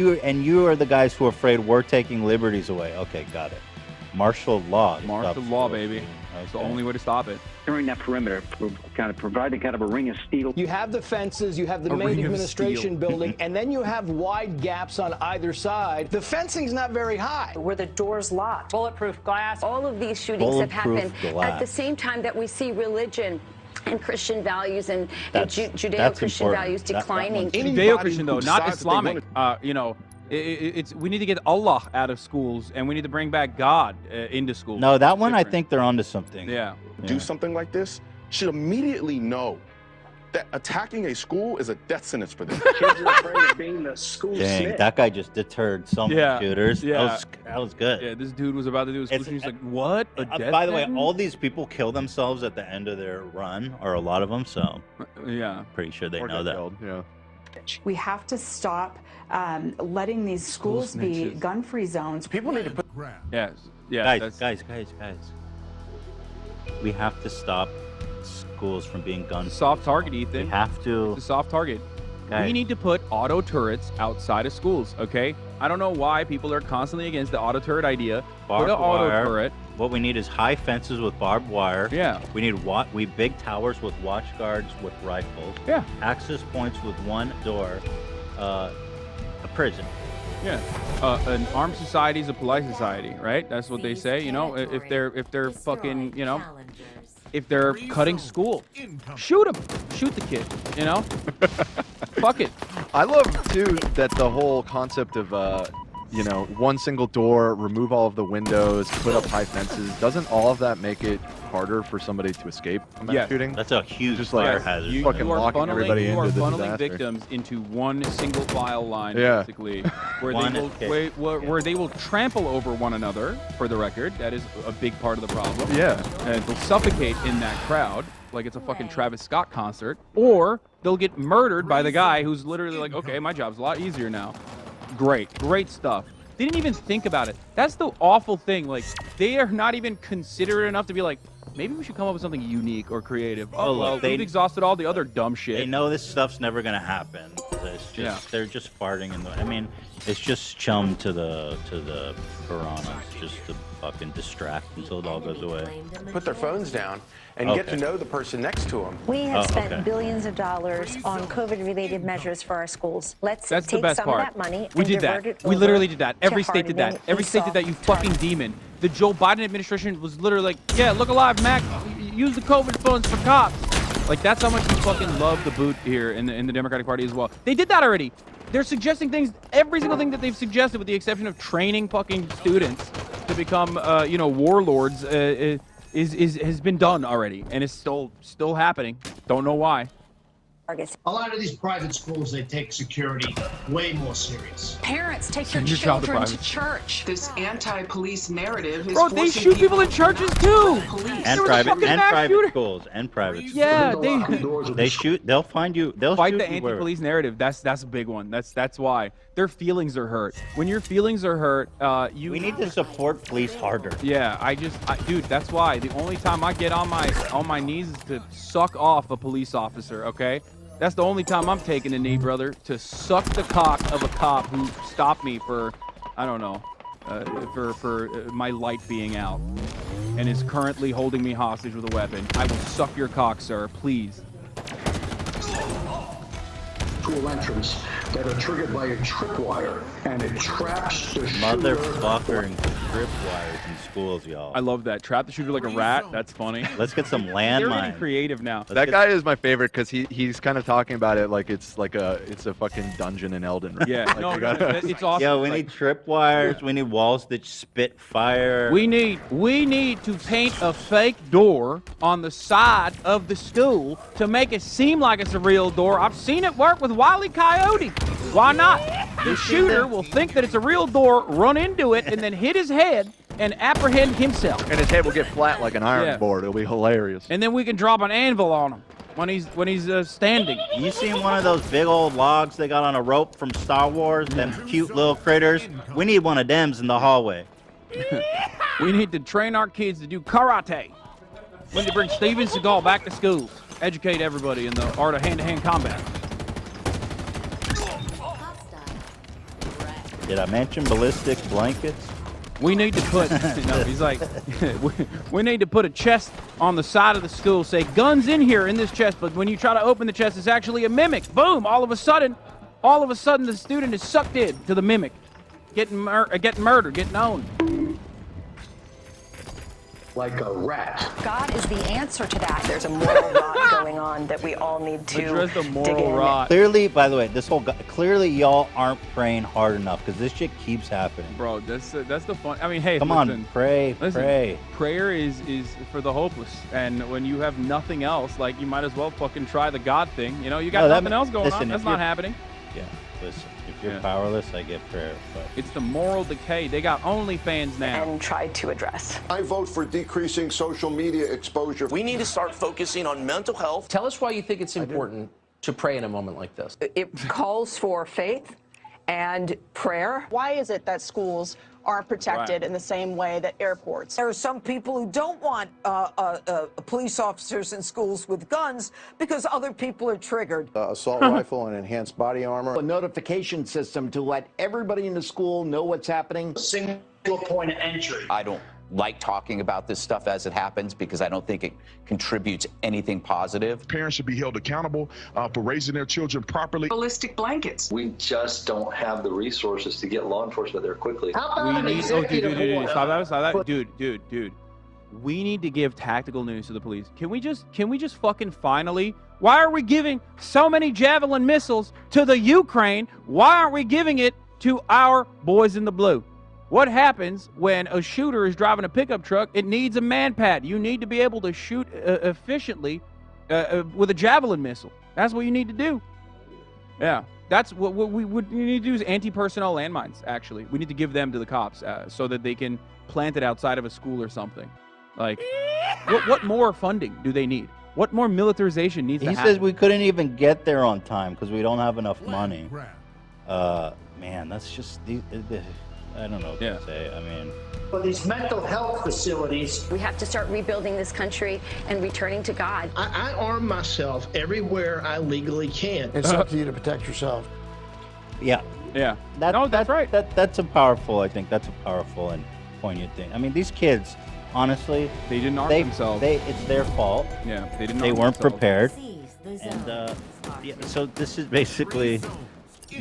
You are the guys who are afraid we're taking liberties away. Okay, got it. Martial law. Martial law, baby. It's the only way to stop it. During that perimeter, kind of providing kind of a ring of steel. You have the fences, you have the main administration building, and then you have wide gaps on either side. The fencing's not very high. Where the door's locked. Bulletproof glass. All of these shootings have happened at the same time that we see religion and Christian values and Judeo-Christian values declining. Judeo-Christian, though, not Islamic. We need to get Allah out of schools, and we need to bring back God into schools. No, that one I think they're onto something. Yeah. Do something like this should immediately know that attacking a school is a death sentence for them. Kids are afraid of being the school Dang, snitch. that guy just deterred some shooters. Yeah. That was good. Yeah, this dude was about to do his school shooting. He's like, what? A death by the way, sentence? all these people kill themselves at the end of their run, or a lot of them, so yeah, pretty sure they know that. Killed. Yeah. We have to stop letting these schools be gun-free zones. People need to put. Yes. Yeah. Guys. We have to stop schools from being guns. Soft target, Ethan. We have to. It's a soft target. Guys. We need to put auto turrets outside of schools, okay? I don't know why people are constantly against the auto turret idea. Put an auto turret. What we need is high fences with barbed wire. Yeah. We need big towers with watch guards with rifles. Yeah. Access points with one door. A prison. Yeah. An armed society is a polite society, right? That's what they say. You know, if they're fucking, you know, if they're cutting school, shoot them. Shoot the kid. You know. Fuck it. I love too that the whole concept of you know, one single door, remove all of the windows, put up high fences. Doesn't all of that make it harder for somebody to escape from that shooting? That's a huge just like fire hazard. You fucking are locking funneling, everybody you are into the funneling disaster. victims into one single file line, Yeah. basically, where they will trample over one another. For the record, that is a big part of the problem. Yeah. And they'll suffocate in that crowd like it's a fucking Travis Scott concert, or they'll get murdered by the guy who's literally like, okay, my job's a lot easier now. Great stuff. They didn't even think about it. That's the awful thing. Like, they are not even considerate enough to be like, maybe we should come up with something unique or creative. Oh, well, they've exhausted all the other dumb shit. They know this stuff's never gonna happen. It's just they're just farting in the. I mean, it's just chum to the piranhas, just to fucking distract until it all goes away. Put their phones down and get to know the person next to them. We have spent billions of dollars on COVID-related measures for our schools. Let's That's take the best some part. of that money We and did divert that. it We over literally did that. to Every state did that. hardening Every state did that, you fucking targets. demon. The Joe Biden administration was literally like, yeah, look alive, Mac. Use the COVID phones for cops. Like, that's how much we fucking love the boot here in the Democratic Party as well. They did that already. They're suggesting things, every single thing that they've suggested, with the exception of training fucking students to become, you know, warlords, has been done already, and it's still happening. Don't know why. A lot of these private schools, they take security way more serious. Parents take Send their your child to children to private. church. This anti-police narrative is Bro, they shoot people in churches too. And private schools and private schools. Yeah, they shoot. They'll find you. They'll fight shoot the you where- anti-police narrative. That's a big one. That's why their feelings are hurt. When your feelings are hurt, we need to support police harder. Yeah, dude, that's why the only time I get on my knees is to suck off a police officer. Okay, that's the only time I'm taking a knee, brother, to suck the cock of a cop who stopped me for, I don't know, for my light being out, and is currently holding me hostage with a weapon. I will suck your cock, sir, please. Tool entrance that are triggered by a tripwire, and it traps the shooter. Motherfucking tripwires in schools, y'all. I love that. Trap the shooter like a rat. That's funny. Let's get some They're getting landmines. creative now. That guy is my favorite because he's kind of talking about it like it's a fucking dungeon in Elden Ring. Yeah, Like, no, you gotta- it's awesome. Yo, we need tripwires. We need walls that spit fire. We need to paint a fake door on the side of the school to make it seem like it's a real door. I've seen it work with Wile E. Coyote. Why not? The shooter will think that it's a real door, run into it, and then hit his head and apprehend himself. and his head will get flat like an iron Yeah. board. It'll be hilarious. And then we can drop an anvil on him when he's standing. You seen one of those big old logs they got on a rope from Star Wars? Them cute little critters. We need one of them's in the hallway. We need to train our kids to do karate. We need to bring Steven Seagal back to schools. Educate everybody in the art of hand-to-hand combat. Did I mention ballistic blankets? We need to put, no, he's like, we need to put a chest on the side of the school, say, guns in here in this chest, but when you try to open the chest, it's actually a mimic. Boom, all of a sudden, the student is sucked in to the mimic, getting murdered, getting owned. Like a rat. God is the answer to that. There's a moral rot going on that we all need to address the dig moral in. rot. Clearly, by the way, clearly y'all aren't praying hard enough because this shit keeps happening. Bro, that's the fun. I mean, hey, come listen, on, pray. Prayer is for the hopeless, and when you have nothing else, like, you might as well fucking try the God thing. You know, you got nothing else going on. That's not happening. Yeah, listen. If you're powerless, I get prayer. But it's the moral decay. They got OnlyFans now. And tried to address. I vote for decreasing social media exposure. We need to start focusing on mental health. Tell us why you think it's important to pray in a moment like this. It calls for faith and prayer. Why is it that schools aren't protected in the same way that airports? There are some people who don't want police officers in schools with guns because other people are triggered. Assault rifle and enhanced body armor. A notification system to let everybody in the school know what's happening. Single point of entry. I don't like talking about this stuff as it happens because I don't think it contributes anything positive. Parents should be held accountable for raising their children properly. Ballistic blankets. We just don't have the resources to get law enforcement there quickly. Dude, stop that. Dude. We need to give tactical news to the police. Can we just fucking finally? Why are we giving so many Javelin missiles to the Ukraine? Why aren't we giving it to our boys in the blue? What happens when a shooter is driving a pickup truck? It needs a man-pad. You need to be able to shoot efficiently with a Javelin missile. That's what you need to do. Yeah, that's what we need to do is anti-personnel landmines, actually. We need to give them to the cops so that they can plant it outside of a school or something. Like, what more funding do they need? What more militarization needs to happen? He says we couldn't even get there on time because we don't have enough money. Man, that's just... I don't know what to say. I mean, for these mental health facilities, we have to start rebuilding this country and returning to God. I arm myself everywhere I legally can. It's up to you to protect yourself. Yeah. That's right. That's a powerful. I think that's a powerful and poignant thing. I mean, these kids, honestly, they didn't arm themselves. It's their fault. Yeah, they didn't. They weren't prepared. And so this is basically.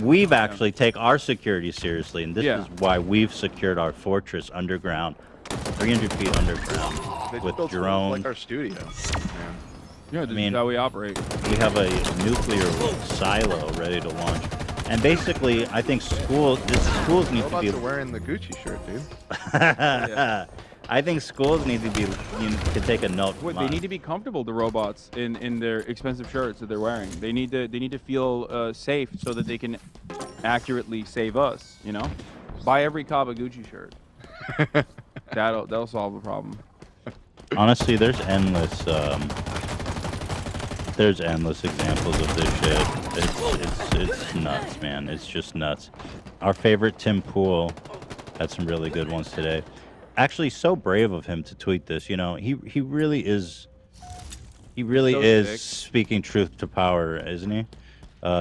We've actually take our security seriously, and this is why we've secured our fortress underground, 300 feet underground, with drones. Like our studio. Yeah, this is how we operate. We have a nuclear silo ready to launch, and basically, I think schools need to be wearing the Gucci shirt, dude. I think schools need to be to take a note. They need to be comfortable, the robots, in their expensive shirts that they're wearing. They need to feel safe so that they can accurately save us. You know, buy every cop a Gucci shirt. that'll solve the problem. Honestly, there's endless examples of this shit. It's nuts, man. It's just nuts. Our favorite Tim Pool had some really good ones today. Actually, so brave of him to tweet this. You know, he really is speaking truth to power, isn't he?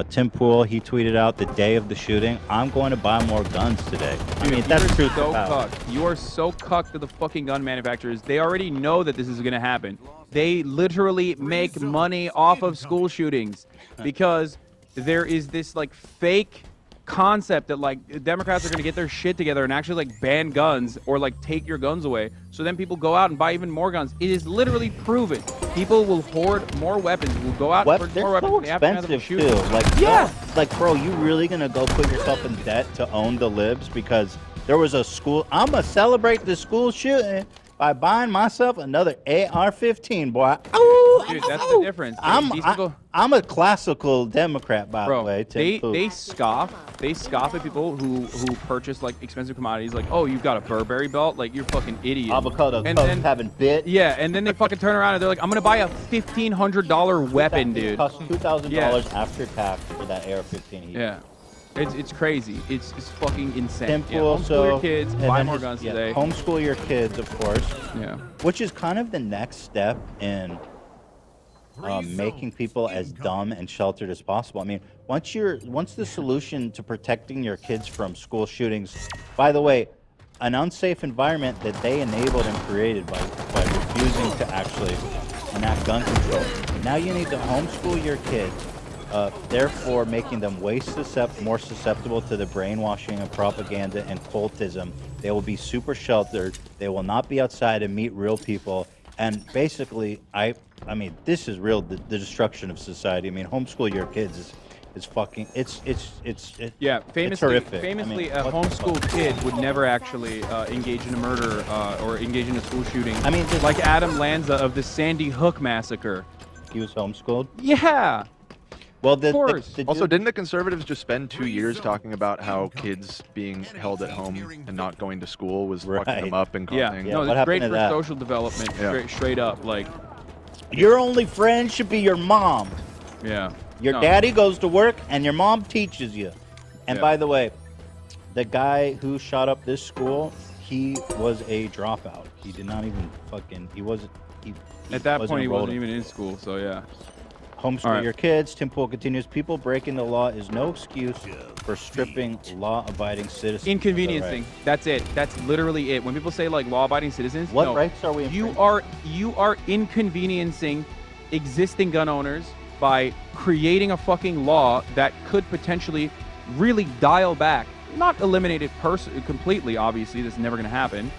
Tim Pool, he tweeted out the day of the shooting, "I'm going to buy more guns today." Dude, I mean, that's truth to power. You are so cucked to the fucking gun manufacturers. They already know that this is going to happen. They literally make money off of school shootings because there is this like fake concept that like Democrats are going to get their shit together and actually like ban guns or like take your guns away, so then people go out and buy even more guns. It is literally proven. People will hoard more weapons, will go out and hoard more weapons. So expensive too. Like bro, you really gonna go put yourself in debt to own the libs because there was a school? I'm gonna celebrate the school shooting by buying myself another AR-15, boy. Dude, that's the difference. I'm a classical Democrat, by the way. They scoff at people who purchase like expensive commodities. Like, oh, you've got a Burberry belt, like you're fucking idiot. Avocado toast having bit. Yeah, and then they fucking turn around and they're like, I'm gonna buy a $1,500 weapon, dude. It costs $2,000 after tax for that AR-15. Yeah. It's crazy. It's fucking insane. Simple. Homeschool your kids. Buy more guns today. Homeschool your kids, of course. Yeah. Which is kind of the next step in making people as dumb and sheltered as possible. I mean, once the solution to protecting your kids from school shootings, by the way, an unsafe environment that they enabled and created by refusing to actually enact gun control. Now you need to homeschool your kids, therefore making them more susceptible to the brainwashing of propaganda and cultism. They will be super sheltered. They will not be outside and meet real people. And basically, I mean, this is real, the destruction of society. I mean, homeschool your kids is fucking, it's horrific. Famously, a homeschooled kid would never actually engage in a murder or engage in a school shooting. I mean, like Adam Lanza of the Sandy Hook massacre. He was homeschooled? Yeah. Well, also, didn't the conservatives just spend 2 years talking about how kids being held at home and not going to school was fucking them up and causing... Yeah, no, it's great for social development, straight up. Like, your only friend should be your mom. Yeah. Your daddy goes to work and your mom teaches you. And by the way, the guy who shot up this school, he was a dropout. He did not even fucking, at that point, he wasn't even in school, so yeah. Homeschool your kids. Tim Pool continues. People breaking the law is no excuse for stripping law-abiding citizens. Inconveniencing. That's it. That's literally it. When people say like law-abiding citizens, what rights are we? You are inconveniencing existing gun owners by creating a fucking law that could potentially really dial back, not eliminate it completely. Obviously, this is never going to happen,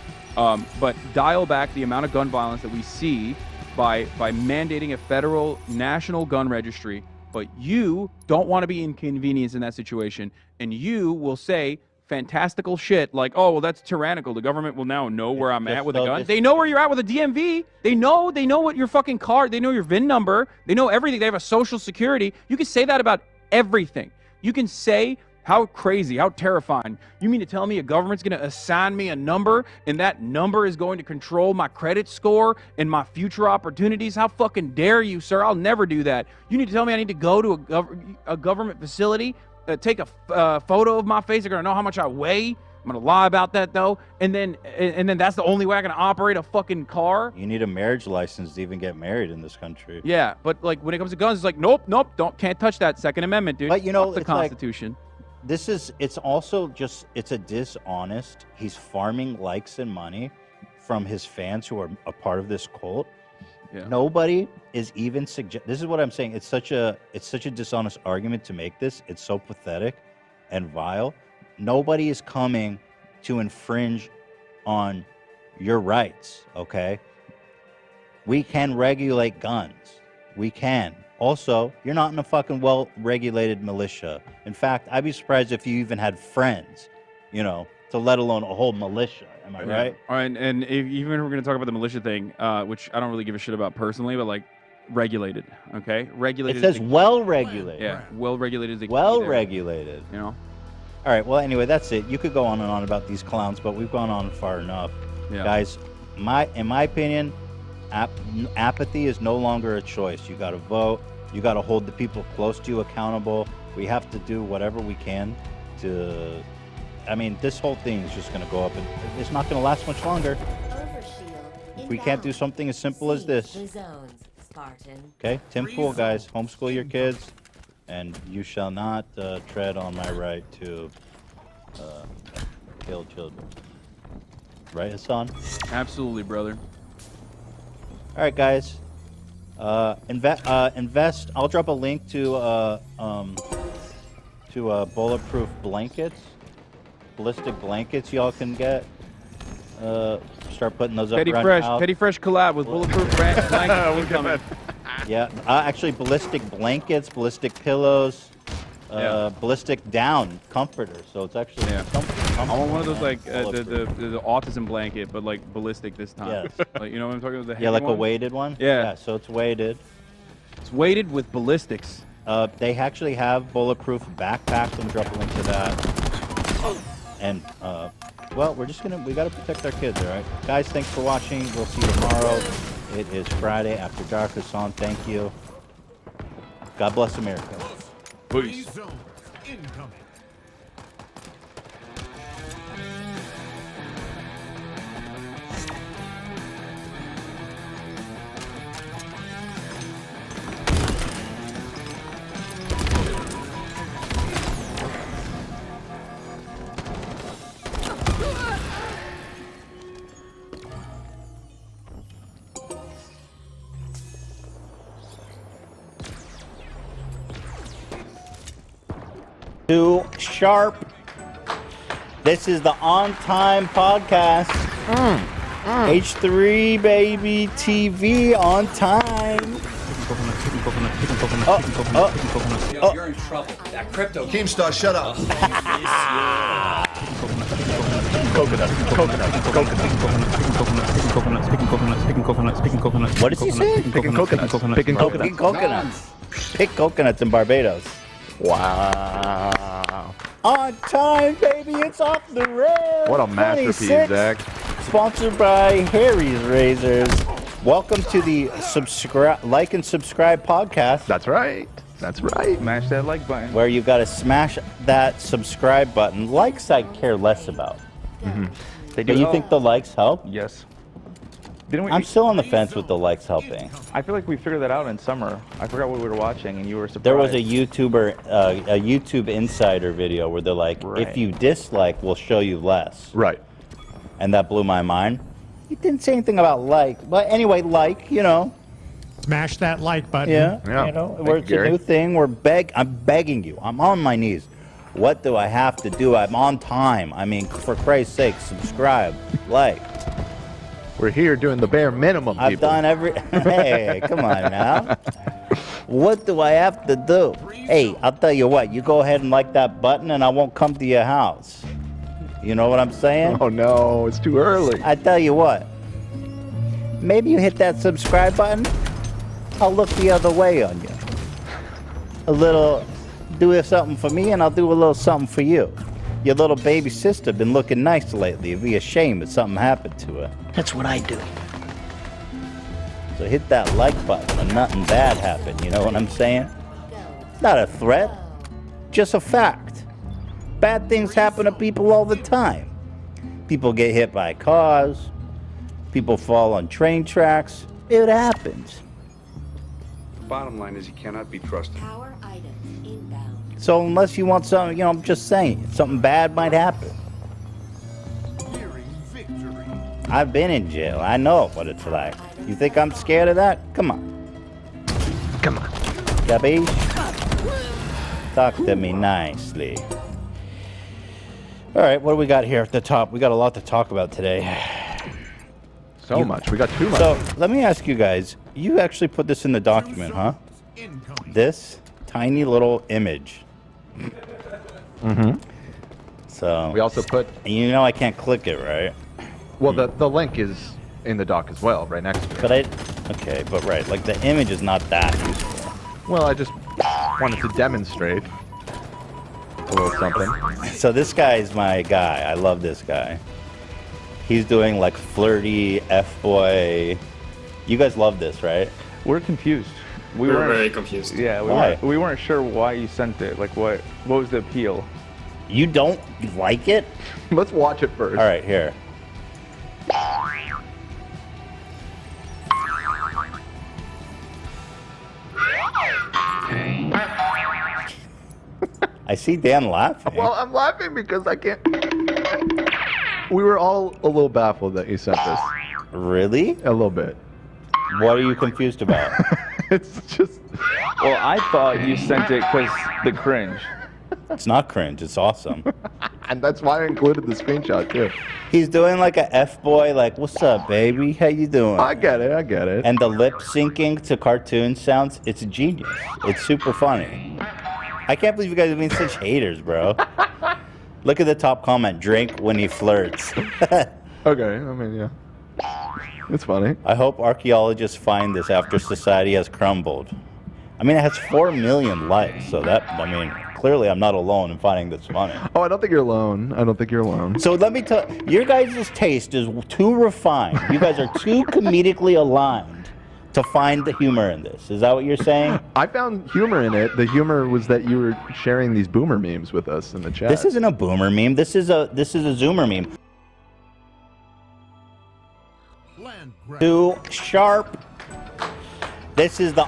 but dial back the amount of gun violence that we see. By mandating a federal national gun registry, but you don't want to be inconvenienced in that situation, and you will say fantastical shit like, oh, well, that's tyrannical. The government will now know where I'm at with a gun. They know where you're at with a DMV. They know what your fucking card, they know your VIN number. They know everything. They have a social security. You can say that about everything. You can say how crazy, how terrifying. You mean to tell me a government's going to assign me a number and that number is going to control my credit score and my future opportunities? How fucking dare you, sir? I'll never do that. You need to tell me I need to go to a government facility, take a photo of my face. They're going to know how much I weigh. I'm going to lie about that, though. And then that's the only way I can operate a fucking car. You need a marriage license to even get married in this country. Yeah, but like when it comes to guns, it's like, nope, can't touch that Second Amendment, dude. But you know, the Constitution. It's also just, it's a dishonest. He's farming likes and money from his fans who are a part of this cult. Yeah. Nobody is even this is what I'm saying. It's such a dishonest argument to make this. It's so pathetic and vile. Nobody is coming to infringe on your rights, okay? We can regulate guns. We can. Also, you're not in a fucking well-regulated militia. In fact, I'd be surprised if you even had friends, to let alone a whole militia. Am I right? All right, and even if we're going to talk about the militia thing, which I don't really give a shit about personally, but like regulated, okay? Regulated. It says well-regulated. Yeah, well-regulated is well-regulated. All right, well, anyway, that's it. You could go on and on about these clowns, but we've gone on far enough. Yeah. Guys, in my opinion, apathy is no longer a choice. You got to vote. You got to hold the people close to you accountable. We have to do whatever we can to... I mean, this whole thing is just going to go up, and it's not going to last much longer. We can't do something as simple as this. Okay? Tim Pool, guys. Homeschool your kids, and you shall not tread on my right to kill children. Right, Hassan? Absolutely, brother. All right, guys. Invest. I'll drop a link to bulletproof blankets, ballistic blankets. Y'all can get. Start putting those up. Petty Fresh collab with bulletproof blankets coming. Yeah, actually, ballistic blankets, ballistic pillows, ballistic down comforters. So it's actually. Yeah. I want one of those like the autism blanket, but like ballistic this time. Yes. Like, you know what I'm talking about? Yeah, like a weighted one. Yeah. So it's weighted. It's weighted with ballistics. They actually have bulletproof backpacks. Let me drop a link to that. And well, we got to protect our kids, all right? Guys, thanks for watching. We'll see you tomorrow. It is Friday after dark. Hassan, thank you. God bless America. Peace. Too sharp. This is the On Time podcast. H3 baby TV on time. You're in trouble. That crypto. Keemstar, shut up. What does he say? Picking coconuts. Picking coconuts. Picking coconuts. Pick coconuts in Barbados. Wow. On time, baby. It's off the rails. What a masterpiece, 26, Zach. Sponsored by Harry's Razors. Welcome to the like and subscribe podcast. That's right. That's right. Smash that like button. Where you got to smash that subscribe button. Likes I care less about. They Do you think the likes help? Yes. Didn't we? I'm still on the fence with the likes helping. I feel like we figured that out in summer. I forgot what we were watching, and you were surprised. There was a YouTube Insider video where they're like, if you dislike, we'll show you less. Right. And that blew my mind. He didn't say anything about like, but anyway, like, you know. Smash that like button. Yeah. Yeah. You know, Thank it's you, a Gary. new thing. I'm begging you. I'm on my knees. What do I have to do? I'm on time. I mean, for Christ's sake, subscribe, like. We're here doing the bare minimum, people. I've done every. Hey, come on now. What do I have to do? Hey, I'll tell you what. You go ahead and like that button, and I won't come to your house. You know what I'm saying? Oh no, it's too early. I tell you what. Maybe you hit that subscribe button. I'll look the other way on you. A little, do something for me, and I'll do a little something for you. Your little baby sister been looking nice lately. It'd be a shame if something happened to her. That's what I do. So hit that like button when nothing bad happened. You know what I'm saying? Not a threat, just a fact. Bad things happen to people all the time. People get hit by cars. People fall on train tracks. It happens. Bottom line is he cannot be trusted. So unless you want something, you know, I'm just saying, something bad might happen. I've been in jail. I know what it's like. You think I'm scared of that? Come on. Come on. Capiche? Talk to me nicely. All right, what do we got here at the top? We got a lot to talk about today. So much. We got too much. So let me ask you guys. You actually put this in the document, huh? This tiny little image. So we also put. You know I can't click it, right? Well, the link is in the doc as well, right next to it. But okay, but right, like the image is not that useful. Well, I just wanted to demonstrate a little something. So this guy is my guy. I love this guy. He's doing like flirty F-boy. You guys love this, right? We're confused. We were very confused. Yeah, we weren't sure why you sent it. Like, what was the appeal? You don't like it? Let's watch it first. All right, here. I see Dan laughing. Well, I'm laughing because I can't. We were all a little baffled that you sent this. Really? A little bit. What are you confused about? It's just. Well, I thought you sent it because the cringe. It's not cringe. It's awesome. And that's why I included the screenshot too. He's doing like a F-boy, like, what's up, baby? How you doing? I get it. I get it. And the lip syncing to cartoon sounds, it's genius. It's super funny. I can't believe you guys have been such haters, bro. Look at the top comment, drink when he flirts. Okay, I mean, yeah. It's funny. I hope archaeologists find this after society has crumbled. I mean, it has 4 million likes, so that, I mean, clearly I'm not alone in finding this funny. Oh, I don't think you're alone. I don't think you're alone. So let me tell you, your guys' taste is too refined. You guys are too comedically aligned to find the humor in this. Is that what you're saying? I found humor in it. The humor was that you were sharing these boomer memes with us in the chat. This isn't a boomer meme. This is a Zoomer meme. Too sharp. This is the.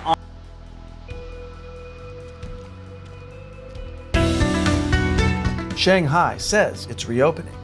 Shanghai says it's reopening.